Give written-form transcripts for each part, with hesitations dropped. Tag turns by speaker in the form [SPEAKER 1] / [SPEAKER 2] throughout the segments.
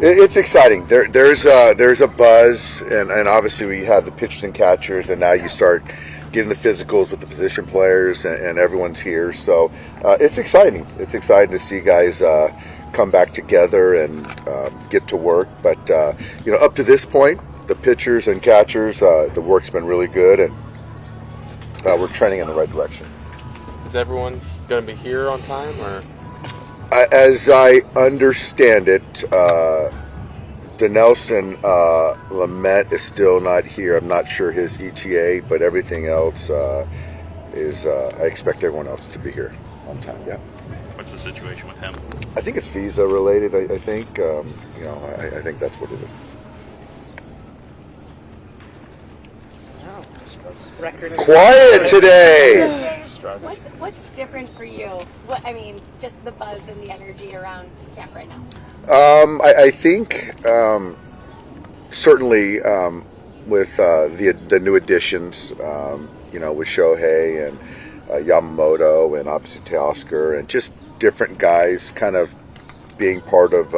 [SPEAKER 1] It's exciting. There's a buzz, and obviously we have the pitchers and catchers, and now you start getting the physicals with the position players, and everyone's here. So it's exciting. It's exciting to see guys come back together and get to work. But up to this point, the pitchers and catchers, the work's been really good, and we're trending in the right direction.
[SPEAKER 2] Is everyone going to be here on time, or?
[SPEAKER 1] As I understand it, Nelson Lamet is still not here. I'm not sure his ETA, but everything else is. I expect everyone else to be here on time. Yeah.
[SPEAKER 3] What's the situation with him?
[SPEAKER 1] I think it's visa related. I think I think that's what it is. Quiet today.
[SPEAKER 4] What's different for you? Just the buzz and the energy around camp right now.
[SPEAKER 1] I think certainly with the new additions, with Shohei and Yamamoto and obviously Teoscar and just different guys kind of being part of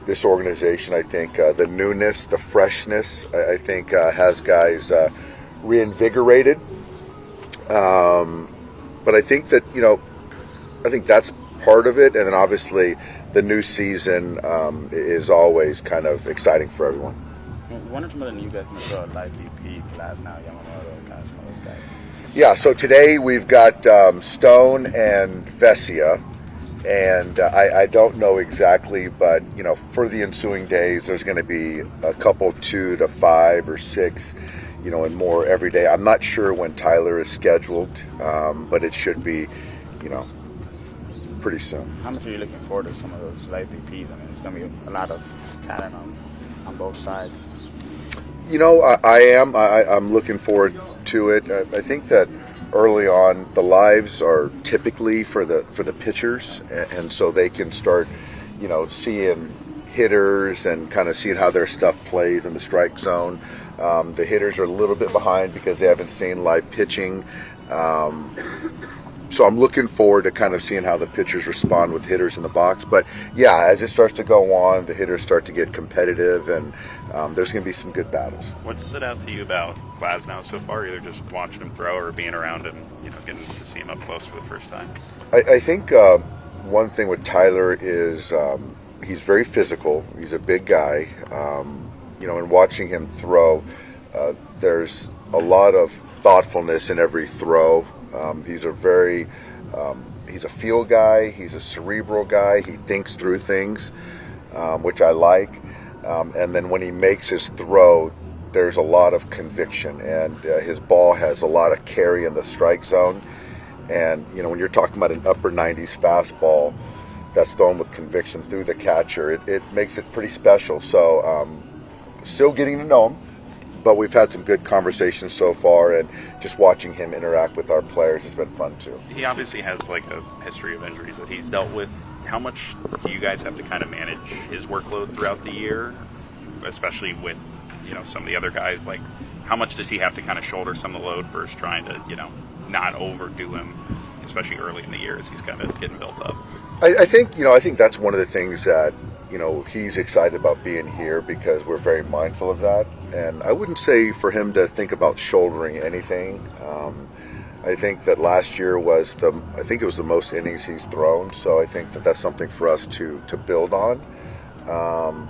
[SPEAKER 1] this organization. I think the newness, the freshness, I think has guys reinvigorated. But I think that, I think that's part of it. And then obviously the new season is always kind of exciting for everyone.
[SPEAKER 5] One or two of the new guys throw like VP, Glasnow, Yamamoto, guys, some of those guys.
[SPEAKER 1] Yeah, so today we've got Stone and Vesia. And I don't know exactly, but, for the ensuing days, there's going to be a couple 2 to 5 or 6, and more every day. I'm not sure when Tyler is scheduled, but it should be, pretty soon.
[SPEAKER 5] How much are you looking forward to some of those live VPs? It's going to be a lot of talent on both sides.
[SPEAKER 1] I am. I'm looking forward to it. I think that early on, the lives are typically for the pitchers, and so they can start, seeing hitters and kind of seeing how their stuff plays in the strike zone. The hitters are a little bit behind because they haven't seen live pitching. So I'm looking forward to kind of seeing how the pitchers respond with hitters in the box. But yeah, as it starts to go on, the hitters start to get competitive, and there's going to be some good battles.
[SPEAKER 3] What stood out to you about Glasnow so far, either just watching him throw or being around him, getting to see him up close for the first time?
[SPEAKER 1] I think one thing with Tyler is he's very physical. He's a big guy. And watching him throw, there's a lot of thoughtfulness in every throw. He's a feel guy. He's a cerebral guy. He thinks through things, which I like. And then when he makes his throw, there's a lot of conviction, and his ball has a lot of carry in the strike zone. And when you're talking about an upper 90s fastball that's thrown with conviction through the catcher, it makes it pretty special. So still getting to know him. But we've had some good conversations so far, and just watching him interact with our players has been fun too.
[SPEAKER 3] He obviously has like a history of injuries that he's dealt with. How much do you guys have to kind of manage his workload throughout the year, especially with some of the other guys? Like, how much does he have to kind of shoulder some of the load versus trying to not overdo him, especially early in the year as he's kind of getting built up?
[SPEAKER 1] I think that's one of the things that he's excited about being here, because we're very mindful of that. And I wouldn't say for him to think about shouldering anything. I think that last year was the most innings he's thrown. So I think that that's something for us to build on.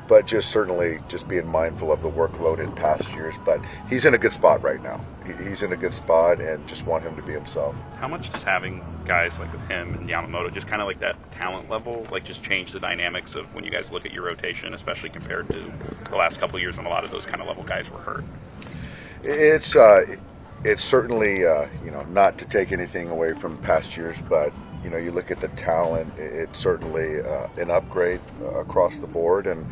[SPEAKER 1] But just certainly just being mindful of the workload in past years. But he's in a good spot right now. He's in a good spot, and just want him to be himself.
[SPEAKER 3] How much does having guys like with him and Yamamoto, just kind of like that talent level, like just change the dynamics of when you guys look at your rotation, especially compared to the last couple of years when a lot of those kind of level guys were hurt?
[SPEAKER 1] It's certainly not to take anything away from past years, but you look at the talent, it's certainly an upgrade across the board, and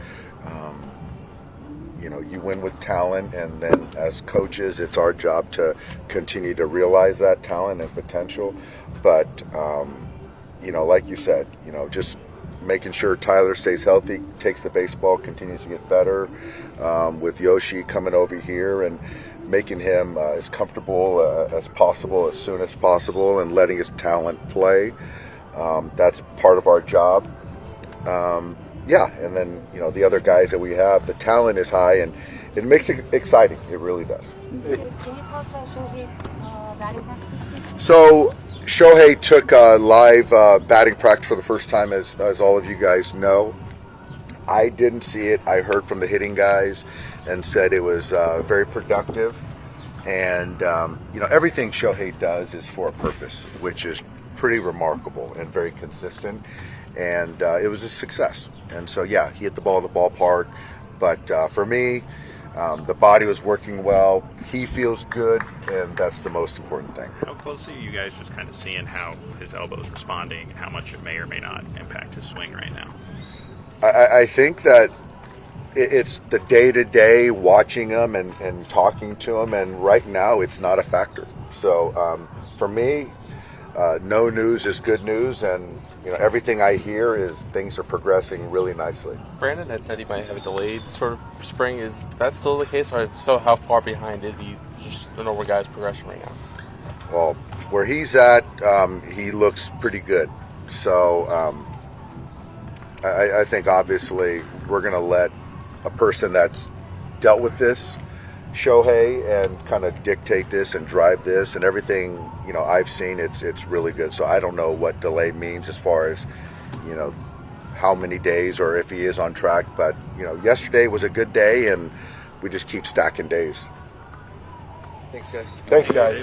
[SPEAKER 1] you win with talent, and then as coaches, it's our job to continue to realize that talent and potential. But like you said, just making sure Tyler stays healthy, takes the baseball, continues to get better, with Yoshi coming over here and making him as comfortable as possible as soon as possible, and letting his talent play. That's part of our job. yeah, and then the other guys that we have, the talent is high, and it makes it exciting. It really does.
[SPEAKER 4] Can you talk about Shohei's batting practice?
[SPEAKER 1] So Shohei took a live batting practice for the first time, as all of you guys know. I didn't see it. I heard from the hitting guys and said it was very productive. And, everything Shohei does is for a purpose, which is pretty remarkable and very consistent. And it was a success. And so, yeah, he hit the ball in the ballpark. But for me, the body was working well. He feels good, and that's the most important thing.
[SPEAKER 3] How closely are you guys just kind of seeing how his elbow is responding and how much it may or may not impact his swing right now?
[SPEAKER 1] I think that it's the day-to-day watching him and talking to him, and right now it's not a factor. So for me, no news is good news, and everything I hear is things are progressing really nicely.
[SPEAKER 2] Brandon had said he might have a delayed sort of spring. Is that still the case? Or so how far behind is he? Just a normal guy's progression right now.
[SPEAKER 1] Well, where he's at, he looks pretty good. So I think obviously we're going to let a person that's dealt with this, Shohei, and kind of dictate this and drive this, and everything I've seen, it's really good. So I don't know what delay means as far as how many days or if he is on track, but yesterday was a good day, and we just keep stacking days.
[SPEAKER 2] Thanks, guys.
[SPEAKER 1] Thanks, guys.